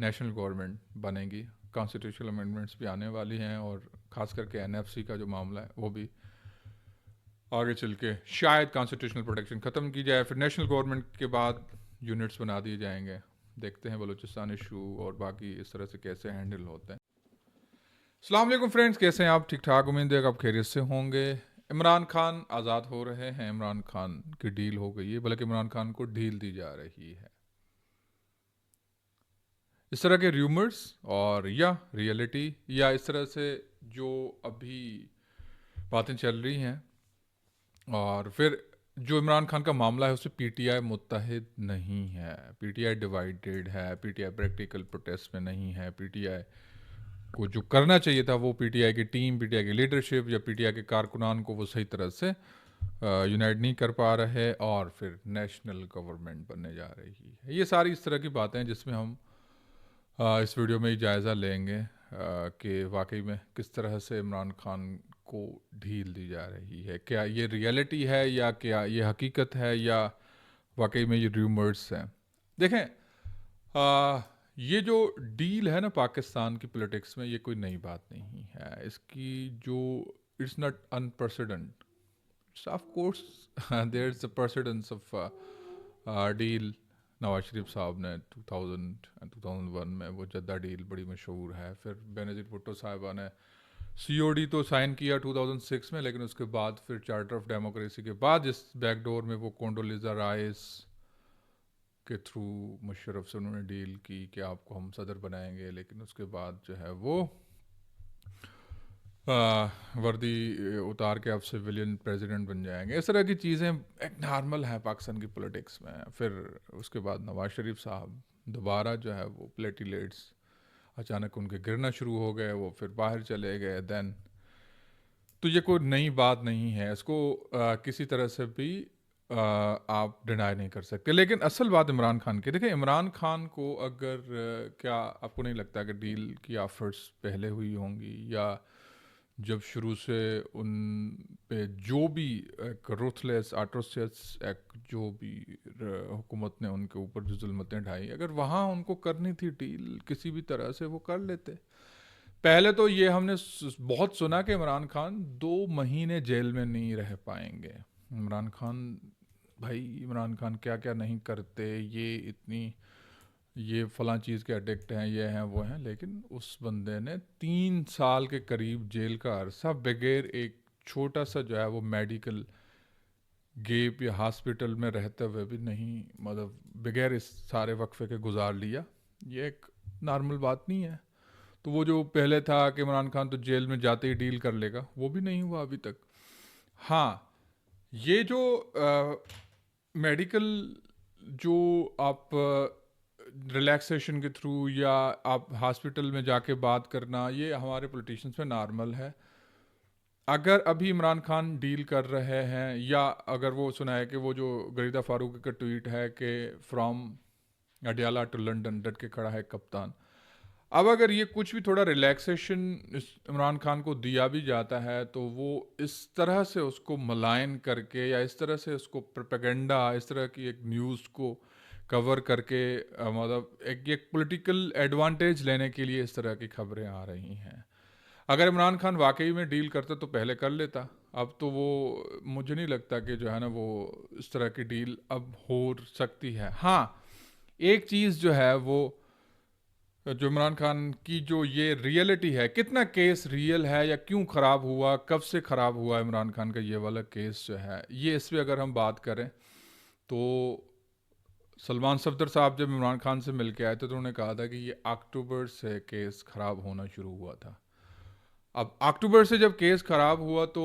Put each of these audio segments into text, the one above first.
National government बनेगी, constitutional amendments भी आने वाली हैं और ख़ास करके एनएफसी का जो मामला है वो भी आगे चल के शायद कॉन्स्टिट्यूशनल प्रोटेक्शन ख़त्म की जाए, फिर नेशनल गवर्नमेंट के बाद यूनिट्स बना दिए जाएंगे। देखते हैं बलूचिस्तान इशू और बाकी इस तरह से कैसे हैंडल होते हैं। अस्सलाम वालेकुम फ्रेंड्स, कैसे हैं आप? ठीक ठाक, उम्मीद है कि आप खैरियत से होंगे। इमरान खान आज़ाद हो रहे हैं, इमरान खान की डील हो गई है, बल्कि इमरान खान को ढील दी जा रही है। इस तरह के र्यूमर्स और या रियलिटी या इस तरह से जो अभी बातें चल रही हैं, और फिर जो इमरान खान का मामला है उससे पीटीआई मुत्तहिद नहीं है, पीटीआई डिवाइडेड है, पीटीआई प्रैक्टिकल प्रोटेस्ट में नहीं है। पीटीआई को जो करना चाहिए था वो पीटीआई की टीम, पीटीआई की लीडरशिप या पीटीआई के कारकुनान को वो सही तरह से यूनाइट नहीं कर पा रहे, और फिर नेशनल गवर्नमेंट बनने जा रही है। ये सारी इस तरह की बातें हैं जिसमें हम इस वीडियो में ही जायज़ा लेंगे कि वाकई में किस तरह से इमरान खान को ढील दी जा रही है। क्या ये रियलिटी है या क्या ये हकीकत है या वाकई में ये र्यूमर्स हैं। देखें, ये जो डील है ना पाकिस्तान की पॉलिटिक्स में, ये कोई नई बात नहीं है। इसकी जो it's not unprecedented, of course there is a precedence of deal. Nawaz Sharif साहब ने 2001 में वो जद्दा डील बड़ी मशहूर है। फिर बेनज़ीर भुट्टो साहिबा ने सीओडी तो साइन किया 2006 में, लेकिन उसके बाद फिर चार्टर ऑफ डेमोक्रेसी के बाद जिस बैकडोर में वो कोंडोलीजा राइस के थ्रू मुशर्रफ से उन्होंने डील की कि आपको हम सदर बनाएंगे, लेकिन उसके बाद जो है वो वर्दी उतार के आप सिविलियन प्रेसिडेंट बन जाएंगे। इस तरह की चीज़ें एक नॉर्मल है पाकिस्तान की पॉलिटिक्स में। फिर उसके बाद नवाज शरीफ साहब दोबारा जो है वो प्लेटिलेट्स अचानक उनके गिरना शुरू हो गए, वो फिर बाहर चले गए। देन तो ये कोई नई बात नहीं है, इसको किसी तरह से भी आप डिनाई नहीं कर सकते। लेकिन असल बात इमरान खान की, देखिए इमरान खान को अगर क्या आपको नहीं लगता कि डील की ऑफर्स पहले हुई होंगी, या जब शुरू से उन पे जो भी एक रुथलेस आट्रोसियस एक जो भी हुकूमत ने उनके ऊपर जो जुल्मतें ढाई, अगर वहाँ उनको करनी थी डील किसी भी तरह से वो कर लेते। पहले तो ये हमने बहुत सुना कि इमरान खान 2 महीने जेल में नहीं रह पाएंगे। इमरान खान, भाई इमरान खान क्या क्या नहीं करते, ये इतनी ये फलां चीज़ के एडिक्ट हैं, ये हैं वो हैं, लेकिन उस बंदे ने 3 साल के करीब जेल का अरसा बगैर एक छोटा सा जो है वो मेडिकल गेप या हॉस्पिटल में रहते हुए भी नहीं, मतलब बगैर इस सारे वक्फे के गुजार लिया। ये एक नॉर्मल बात नहीं है। तो वो जो पहले था कि इमरान खान तो जेल में जाते ही डील कर लेगा, वो भी नहीं हुआ अभी तक। हाँ, ये जो मेडिकल जो आप रिलैक्सेशन के थ्रू या आप हॉस्पिटल में जाके बात करना, ये हमारे पॉलिटिशियंस में नॉर्मल है। अगर अभी इमरान खान डील कर रहे हैं, या अगर वो सुना है कि वो जो गरीदा फारूक का ट्वीट है कि फ्रॉम अडियाला टू लंदन डट के खड़ा है कप्तान, अब अगर ये कुछ भी थोड़ा रिलैक्सेशन इमरान खान को दिया भी जाता है तो वो इस तरह से उसको मलायन करके या इस तरह से उसको प्रोपेगेंडा, इस तरह की एक न्यूज़ को कवर करके मतलब एक पॉलिटिकल एडवांटेज लेने के लिए इस तरह की खबरें आ रही हैं। अगर इमरान खान वाकई में डील करता तो पहले कर लेता। अब तो वो मुझे नहीं लगता कि जो है ना वो इस तरह की डील अब हो सकती है। हाँ, एक चीज़ जो है वो जो इमरान खान की जो ये रियलिटी है, कितना केस रियल है या क्यों ख़राब हुआ, कब से ख़राब हुआ इमरान खान का ये वाला केस जो है, ये इस पर अगर हम बात करें तो सलमान सफदर साहब जब इमरान खान से मिल के आए थे तो उन्होंने कहा था कि ये अक्टूबर से केस ख़राब होना शुरू हुआ था। अब अक्टूबर से जब केस ख़राब हुआ तो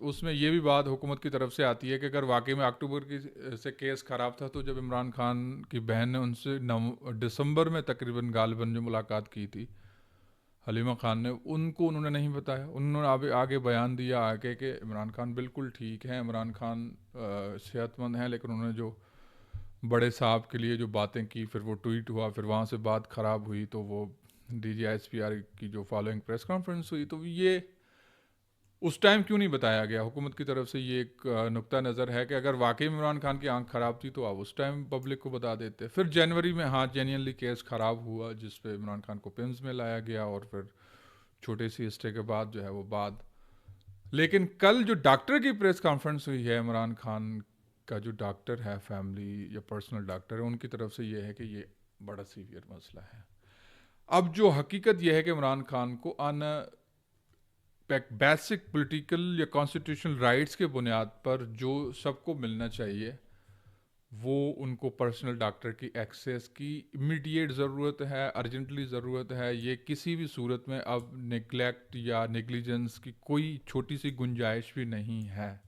उसमें ये भी बात हुकूमत की तरफ से आती है कि अगर वाकई में अक्टूबर की से केस ख़राब था तो जब इमरान खान की बहन ने उनसे दिसंबर में तकरीबन गालिबन जो मुलाकात की थी हलीमा खान ने, उनको उन्होंने नहीं बताया। उन्होंने आगे बयान दिया आगे कि इमरान खान बिल्कुल ठीक है, इमरान खान सेहतमंद हैं, लेकिन उन्होंने जो बड़े साहब के लिए जो बातें की, फिर वो ट्वीट हुआ, फिर वहाँ से बात ख़राब हुई तो वो DGISPR की जो फॉलोइंग प्रेस कॉन्फ्रेंस हुई, तो ये उस टाइम क्यों नहीं बताया गया? हुकूमत की तरफ से ये एक नुक्ता नज़र है कि अगर वाकई में इमरान खान की आंख ख़राब थी तो आप उस टाइम पब्लिक को बता देते। फिर जनवरी में हाँ जेन्युइनली केस ख़राब हुआ जिस पे इमरान खान को पिम्स में लाया गया और फिर छोटी सी स्टे के बाद जो है वो बाद। लेकिन कल जो डॉक्टर की प्रेस कॉन्फ्रेंस हुई है, इमरान खान का जो डॉक्टर है, फैमिली या पर्सनल डॉक्टर है, उनकी तरफ से ये है कि ये बड़ा सीवियर मसला है। अब जो हकीकत यह है कि इमरान खान को बेसिक पॉलिटिकल या कॉन्स्टिट्यूशनल राइट्स के बुनियाद पर जो सबको मिलना चाहिए वो उनको पर्सनल डॉक्टर की एक्सेस की इमीडिएट ज़रूरत है, अर्जेंटली ज़रूरत है। ये किसी भी सूरत में अब नेग्लेक्ट या नेग्लिजेंस की कोई छोटी सी गुंजाइश भी नहीं है।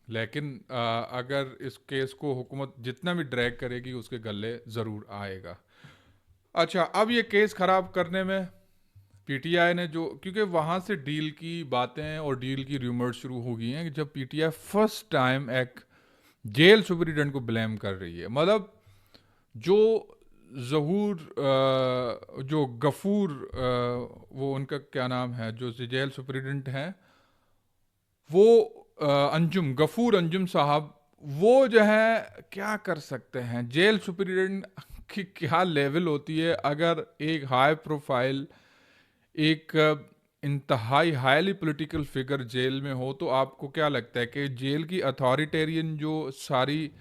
लेकिन अगर इस केस को हुकूमत जितना भी ड्रैग करेगी उसके गले ज़रूर आएगा। अच्छा, अब ये केस ख़राब करने में पीटीआई ने जो, क्योंकि वहाँ से डील की बातें और डील की र्यूमर्स शुरू हो गई हैं कि जब पीटीआई फर्स्ट टाइम एक जेल सुपरिटेंडेंट को ब्लेम कर रही है, मतलब जो जो गफूर वो उनका क्या नाम है जो जेल सुपरिटेंडेंट हैं, वो अंजुम, गफूर अंजुम साहब, वो जो है क्या कर सकते हैं? जेल सुपरिटेंडेंट की क्या लेवल होती है अगर एक हाई प्रोफाइल, एक इंतहाई हाईली पॉलिटिकल फिगर जेल में हो, तो आपको क्या लगता है कि जेल की अथॉरिटेरियन जो सारी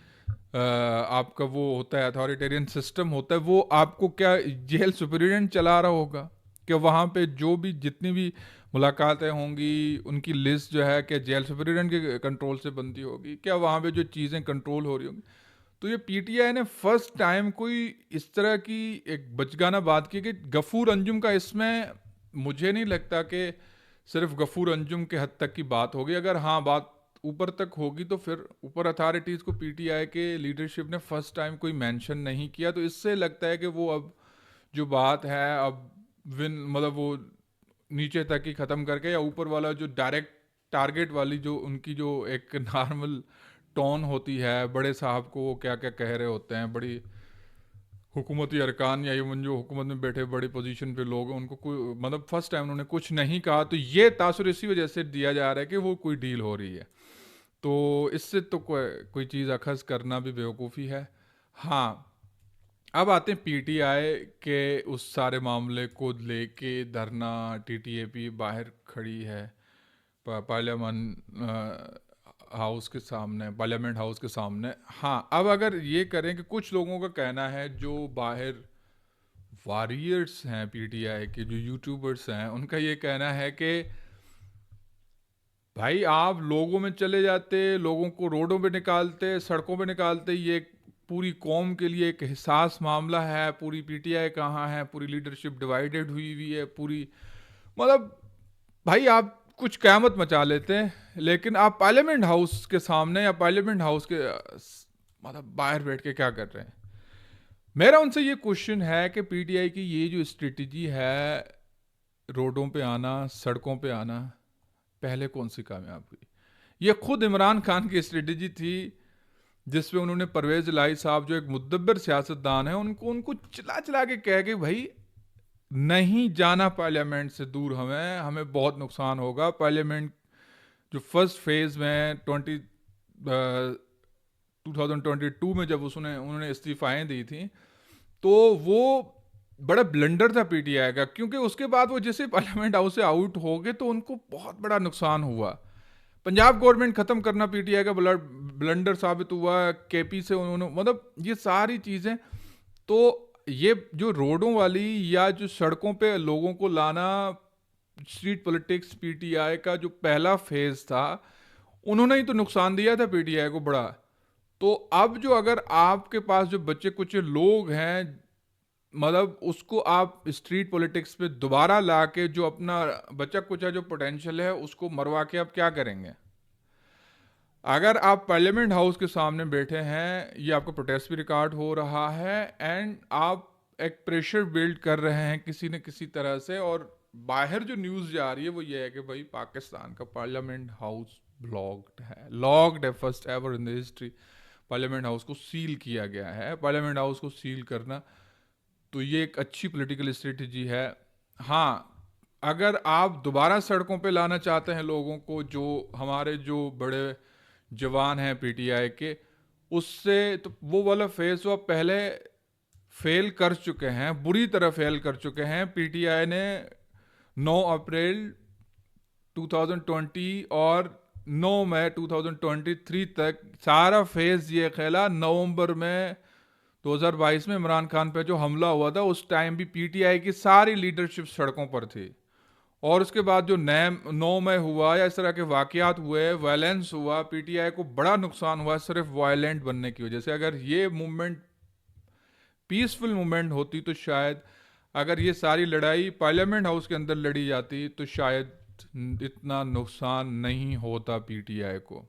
आपका वो होता है, अथॉरिटेरियन सिस्टम होता है, वो आपको क्या जेल सुपरिटेंडेंट चला रहा होगा? कि वहाँ पे जो भी जितनी भी मुलाकातें होंगी उनकी लिस्ट जो है कि जेल सुपरिटेंडेंट के कंट्रोल से बनती होगी? क्या वहाँ पे जो चीज़ें कंट्रोल हो रही होंगी? तो ये पीटीआई ने फर्स्ट टाइम कोई इस तरह की एक बचगाना बात की कि गफूर अंजुम का, इसमें मुझे नहीं लगता कि सिर्फ गफूर अंजुम के हद तक की बात होगी। अगर हाँ बात ऊपर तक होगी तो फिर ऊपर अथॉरिटीज़ को पीटीआई के लीडरशिप ने फर्स्ट टाइम कोई मेंशन नहीं किया, तो इससे लगता है कि वो अब जो बात है अब मतलब वो नीचे तक ही ख़त्म करके या ऊपर वाला जो डायरेक्ट टारगेट वाली जो उनकी जो एक नॉर्मल टोन होती है, बड़े साहब को वो क्या क्या कह रहे होते हैं, बड़ी हुकूमती अरकान या इवन जो हुकूमत में बैठे बड़ी पोजीशन पे लोग, उनको कोई मतलब फर्स्ट टाइम उन्होंने कुछ नहीं कहा, तो ये तासुर इसी वजह से दिया जा रहा है कि वो कोई डील हो रही है। तो इससे तो कोई चीज़ अखज़ करना भी बेवकूफ़ी है। हाँ, अब आते हैं पीटीआई के उस सारे मामले को लेके धरना, टीटीएपी बाहर खड़ी है पार्लियामेंट हाउस के सामने, पार्लियामेंट हाउस के सामने। हाँ, अब अगर ये करें कि कुछ लोगों का कहना है जो बाहर वॉरियर्स हैं पीटीआई के, जो यूट्यूबर्स हैं, उनका ये कहना है कि भाई आप लोगों में चले जाते, लोगों को रोडों पे निकालते, सड़कों पे निकालते, ये पूरी कौम के लिए एक हिसास मामला है, पूरी पीटीआई कहाँ है, पूरी लीडरशिप डिवाइडेड हुई हुई है, पूरी मतलब भाई आप कुछ क़यामत मचा लेते हैं, लेकिन आप पार्लियामेंट हाउस के सामने या पार्लियामेंट हाउस के मतलब बाहर बैठ के क्या कर रहे हैं? मेरा उनसे ये क्वेश्चन है कि पीटीआई की ये जो स्ट्रेटजी है, रोडों पे आना, सड़कों पे आना, पहले कौन सी कामयाब हुई? ये खुद इमरान खान की स्ट्रेटजी थी जिसमें उन्होंने परवेज इलाही साहब जो एक मुद्दब्बर सियासतदान है उनको चला चला के कह के भाई नहीं जाना पार्लियामेंट से दूर, हमें बहुत नुकसान होगा। पार्लियामेंट जो फर्स्ट फेज में 2022 में जब उन्होंने इस्तीफाएं दी थी, तो वो बड़ा ब्लंडर था पीटीआई का, क्योंकि उसके बाद वो जैसे पार्लियामेंट हाउस से आउट हो गए तो उनको बहुत बड़ा नुकसान हुआ। पंजाब गवर्नमेंट ख़त्म करना पीटीआई का ब्लंडर साबित हुआ, केपी से उन्होंने मतलब ये सारी चीज़ें। तो ये जो रोडों वाली या जो सड़कों पे लोगों को लाना, स्ट्रीट पॉलिटिक्स, पीटीआई का जो पहला फेज था, उन्होंने ही तो नुकसान दिया था पीटीआई को बड़ा। तो अब जो अगर आपके पास जो बच्चे कुछ लोग हैं, मतलब उसको आप स्ट्रीट पॉलिटिक्स पे दोबारा ला के जो अपना बचा कुचा जो पोटेंशियल है उसको मरवा के आप क्या करेंगे? अगर आप पार्लियामेंट हाउस के सामने बैठे हैं, ये आपका प्रोटेस्ट भी रिकॉर्ड हो रहा है एंड आप एक प्रेशर बिल्ड कर रहे हैं किसी न किसी तरह से, और बाहर जो न्यूज़ जा रही है वो ये है कि भाई पाकिस्तान का पार्लियामेंट हाउस लॉक्ड है, first ever in the history parliament house को सील किया गया है। पार्लियामेंट हाउस को सील करना तो ये एक अच्छी पॉलिटिकल स्ट्रेटजी है। हाँ, अगर आप दोबारा सड़कों पे लाना चाहते हैं लोगों को, जो हमारे जो बड़े जवान हैं पीटीआई के, उससे तो वो वाला फेज वो पहले फेल कर चुके हैं, बुरी तरह फेल कर चुके हैं। पीटीआई ने 9 अप्रैल 2020 और 9 मई 2023 तक सारा फेज ये खेला। नवंबर में 2022 में इमरान खान पे जो हमला हुआ था, उस टाइम भी पीटीआई की सारी लीडरशिप सड़कों पर थी। और उसके बाद जो 9 मई हुआ या इस तरह के वाकयात हुए, वायलेंस हुआ, पीटीआई को बड़ा नुकसान हुआ सिर्फ वायलेंट बनने की वजह से। अगर ये मूवमेंट पीसफुल मूवमेंट होती तो शायद, अगर ये सारी लड़ाई पार्लियामेंट हाउस के अंदर लड़ी जाती तो शायद इतना नुकसान नहीं होता पीटीआई को।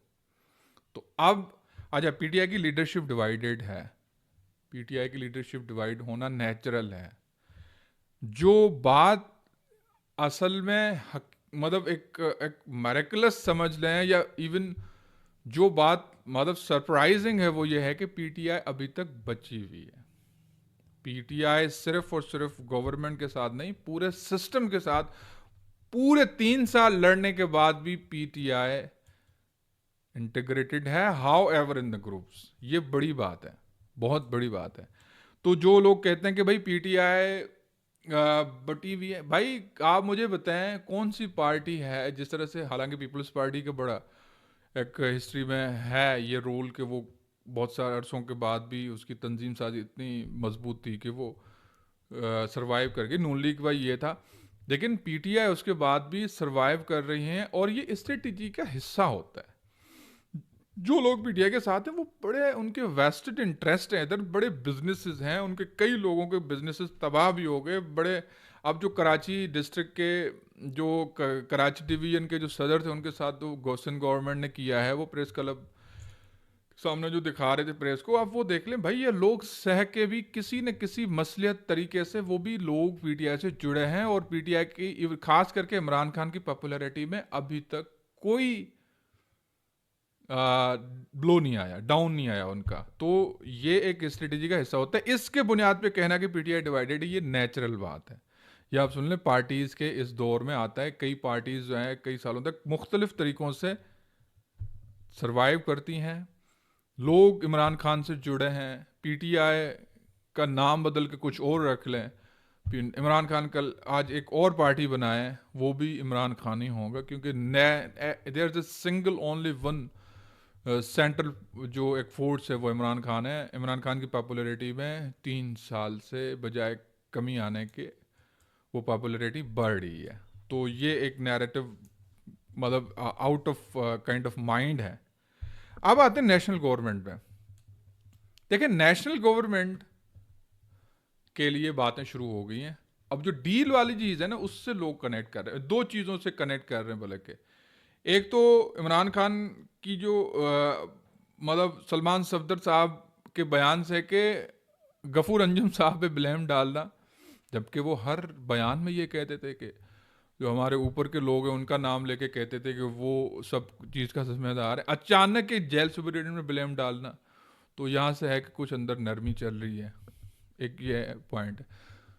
तो अब अच्छा, पीटीआई की लीडरशिप डिवाइडेड है। पीटीआई की लीडरशिप डिवाइड होना नेचुरल है। जो बात असल में मतलब एक मैरेकुलस समझ लें, या इवन जो बात मतलब सरप्राइजिंग है, वो ये है कि पीटीआई अभी तक बची हुई है। पीटीआई सिर्फ और सिर्फ गवर्नमेंट के साथ नहीं, पूरे सिस्टम के साथ, पूरे 3 साल लड़ने के बाद भी पीटीआई इंटीग्रेटेड है, how ever in the groups. ये बड़ी बात है, बहुत बड़ी बात है। तो जो लोग कहते हैं कि भाई पीटीआई बटी हुई है, भाई आप मुझे बताएं कौन सी पार्टी है जिस तरह से, हालांकि पीपल्स पार्टी का बड़ा एक हिस्ट्री में है ये रोल कि वो बहुत सारे अरसों के बाद भी उसकी तंजीम साजी इतनी मजबूत थी कि वो सरवाइव कर गई। नून लीग का ये था, लेकिन पीटीआई उसके बाद भी सरवाइव कर रही हैं, और ये स्ट्रेटजी का हिस्सा होता है। जो लोग पीटीआई के साथ हैं वो बड़े, उनके वेस्टेड इंटरेस्ट हैं इधर, बड़े बिजनेसेस हैं उनके, कई लोगों के बिजनेसेस तबाह भी हो गए बड़े। अब जो कराची डिस्ट्रिक्ट के जो कराची डिवीजन के जो सदर थे, उनके साथ जो गोसन गवर्नमेंट ने किया है, वो प्रेस क्लब सामने जो दिखा रहे थे प्रेस को, आप वो देख लें भाई। ये लोग सह के भी किसी न किसी मसलियत तरीके से वो भी लोग पीटीआई से जुड़े हैं, और पीटीआई की खास करके इमरान खान की पॉपुलैरिटी में अभी तक कोई ब्लो नहीं आया, डाउन नहीं आया उनका। तो ये एक स्ट्रेटेजी का हिस्सा होता है। इसके बुनियाद पे कहना कि पीटीआई डिवाइडेड है, ये नेचुरल बात है। ये आप सुन लें, पार्टीज के इस दौर में आता है, कई पार्टीज जो हैं कई सालों तक मुख्तलिफ तरीकों से सरवाइव करती हैं। लोग इमरान खान से जुड़े हैं, पीटीआई का नाम बदल के कुछ और रख लें, इमरान खान कल आज एक और पार्टी बनाए, वो भी इमरान खान ही होगा, क्योंकि there is a single only one central जो एक फोर्स है, वो इमरान खान है। इमरान खान की पॉपुलैरिटी में 3 साल से बजाय कमी आने के वो पॉपुलैरिटी बढ़ रही है। तो ये एक नैरेटिव मतलब out of kind of mind है। अब आते हैं नेशनल गवर्नमेंट में। देखिए, नेशनल गवर्नमेंट के लिए बातें शुरू हो गई हैं। अब जो डील वाली चीज़ है ना, उससे लोग कनेक्ट कर रहे हैं, 2 चीज़ों से कनेक्ट कर रहे हैं बोले के। एक तो इमरान खान की जो मतलब सलमान सफदर साहब के बयान से कि गफूर अंजुम साहब पे ब्लेम डालना, जबकि वो हर बयान में ये कहते थे कि जो हमारे ऊपर के लोग हैं उनका नाम लेके कहते थे कि वो सब चीज़ का जिम्मेदार है। अचानक एक जेल सुपरिटेंडेंट में ब्लेम डालना, तो यहाँ से है कि कुछ अंदर नरमी चल रही है। एक ये पॉइंट है।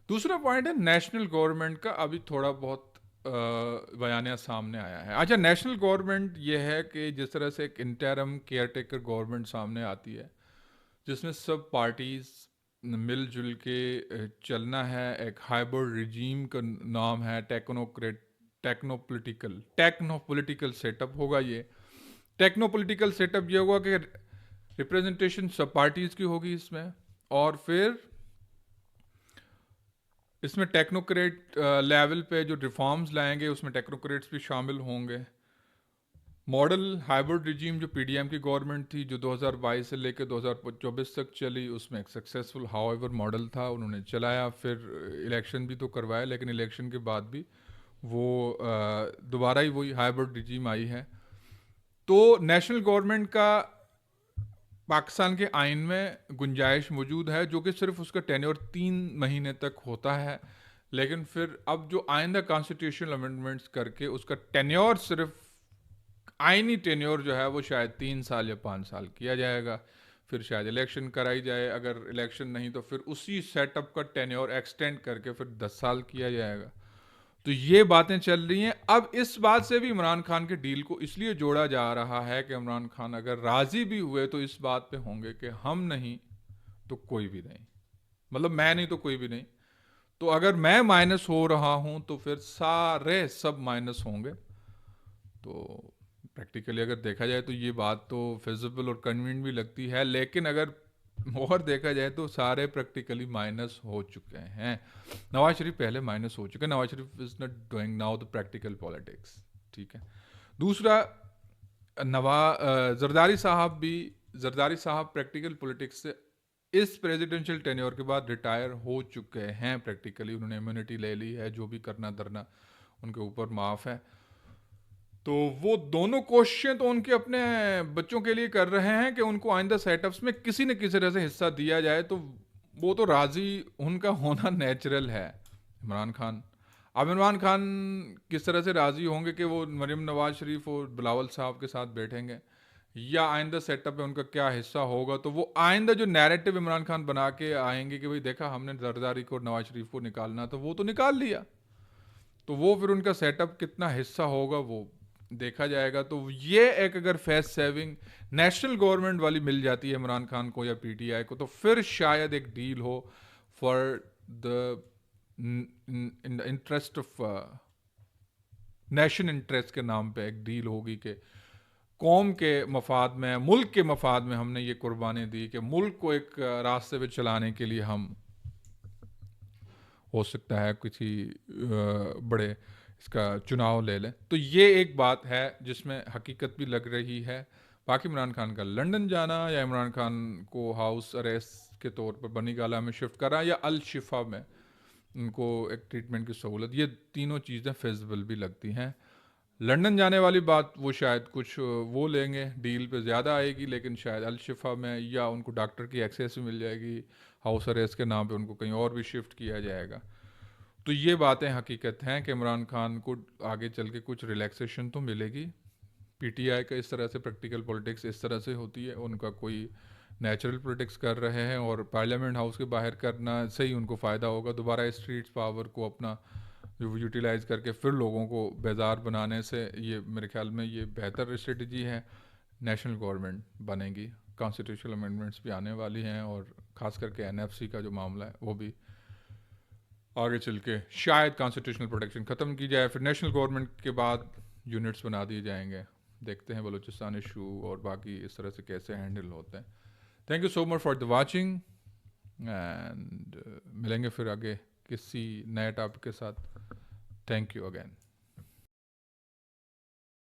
दूसरा पॉइंट है नेशनल गवर्नमेंट का, अभी थोड़ा बहुत बयानिया सामने आया है। अच्छा, नेशनल गवर्नमेंट ये है कि जिस तरह से एक इंटरम केयरटेकर गवर्नमेंट सामने आती है, जिसमें सब पार्टीज मिलजुल के चलना है। एक हाइब्रिड रिजीम का नाम है टेक्नोपॉलिटिकल सेटअप होगा। ये टेक्नोपॉलिटिकल सेटअप ये होगा कि रिप्रेजेंटेशन सब पार्टीज की होगी इसमें, और फिर इसमें टेक्नोक्रेट लेवल पे जो रिफॉर्म्स लाएंगे उसमें टेक्नोक्रेट्स भी शामिल होंगे। मॉडल हाइब्रिड रिजीम जो पीडीएम की गवर्नमेंट थी, जो 2022 से लेकर 2024 तक चली, उसमें एक सक्सेसफुल हाउएवर मॉडल था, उन्होंने चलाया, फिर इलेक्शन भी तो करवाया, लेकिन इलेक्शन के बाद भी वो दोबारा ही वही हाइब्रिड रिजीम आई है। तो नेशनल गवर्नमेंट का पाकिस्तान के आइन में गुंजाइश मौजूद है, जो कि सिर्फ उसका टेन्योर 3 महीने तक होता है। लेकिन फिर अब जो आइंदा कॉन्स्टिट्यूशनल अमेंडमेंट्स करके उसका टेन्योर, सिर्फ आइनी टेन्योर जो है वो शायद 3 साल या 5 साल किया जाएगा। फिर शायद इलेक्शन कराई जाए, अगर इलेक्शन नहीं तो फिर उसी सेटअप का टेन्योर एक्सटेंड करके फिर 10 साल किया जाएगा। तो ये बातें चल रही हैं। अब इस बात से भी इमरान खान के डील को इसलिए जोड़ा जा रहा है कि इमरान खान अगर राजी भी हुए तो इस बात पे होंगे कि हम नहीं तो कोई भी नहीं, मतलब मैं नहीं तो कोई भी नहीं। तो अगर मैं माइनस हो रहा हूं तो फिर सारे सब माइनस होंगे। तो प्रैक्टिकली अगर देखा जाए तो ये बात तो फिजिबल और कन्वीनियंट भी लगती है, लेकिन अगर और देखा जाए तो सारे प्रैक्टिकली माइनस हो चुके हैं। नवाज शरीफ पहले माइनस हो चुके हैं। Nawaz Sharif is not doing now the practical politics, ठीक है। दूसरा, जरदारी साहब प्रैक्टिकल पॉलिटिक्स से इस प्रेसिडेंशियल टेन्योर के बाद रिटायर हो चुके हैं। प्रैक्टिकली उन्होंने इम्यूनिटी ले ली है, जो भी करना धरना उनके ऊपर माफ़ है। तो वो दोनों कोशिशें तो उनके अपने बच्चों के लिए कर रहे हैं कि उनको आइंदा सेटअप्स में किसी न किसी तरह से हिस्सा दिया जाए। तो वो तो राजी उनका होना नेचुरल है। इमरान खान, अब इमरान खान किस तरह से राजी होंगे कि वो मरीम नवाज शरीफ और बिलावल साहब के साथ बैठेंगे, या आइंदा सेटअप में उनका क्या हिस्सा होगा। तो वो आइंदा जो नैरेटिव इमरान खान बना के आएंगे कि भाई देखा हमने जरदारी को और नवाज शरीफ को निकालना, तो वो तो निकाल लिया। तो वो फिर उनका सेटअप कितना हिस्सा होगा वो देखा जाएगा। तो ये एक अगर फेस सेविंग नेशनल गवर्नमेंट वाली मिल जाती है इमरान खान को या पीटीआई को, तो फिर शायद एक डील हो for the interest of nation interest के नाम पे एक डील होगी कि कौम के मफाद में, मुल्क के मफाद में हमने ये कुर्बानी दी कि मुल्क को एक रास्ते पे चलाने के लिए हम हो सकता है किसी बड़े इसका चुनाव ले लें। तो ये एक बात है जिसमें हकीकत भी लग रही है। बाकी इमरान खान का लंदन जाना या इमरान खान को हाउस अरेस्ट के तौर पर बनी गाला में शिफ्ट करा या अल शिफा में उनको एक ट्रीटमेंट की सहूलत, ये तीनों चीज़ें फेजिबल भी लगती हैं। लंदन जाने वाली बात वो शायद कुछ वो लेंगे, डील पे ज़्यादा आएगी, लेकिन शायद अल शिफा में या उनको डॉक्टर की एक्सेस भी मिल जाएगी, हाउस अरेस्ट के नाम पे उनको कहीं और भी शिफ्ट किया जाएगा। तो ये बातें हकीकत हैं कि इमरान खान को आगे चल के कुछ रिलैक्सेशन तो मिलेगी। पीटीआई का इस तरह से प्रैक्टिकल पॉलिटिक्स इस तरह से होती है, उनका कोई नेचुरल पॉलिटिक्स कर रहे हैं और पार्लियामेंट हाउस के बाहर करना से ही उनको फ़ायदा होगा। दोबारा स्ट्रीट्स पावर को अपना यूटिलाइज करके फिर लोगों को बेजार बनाने से, ये मेरे ख्याल में ये बेहतर स्ट्रेटजी है। नेशनल गवर्नमेंट बनेगी, कॉन्स्टिट्यूशनल अमेंडमेंट्स भी आने वाली हैं, और ख़ास करके एनएफसी का जो मामला है वो भी आगे चल के शायद कॉन्स्टिट्यूशनल प्रोटेक्शन ख़त्म की जाए। फिर नेशनल गवर्नमेंट के बाद यूनिट्स बना दिए जाएंगे। देखते हैं बलूचिस्तान इशू और बाकी इस तरह से कैसे हैंडल होते हैं। Thank you so much for the watching, and मिलेंगे फिर आगे किसी नए टॉपिक के साथ। Thank you again.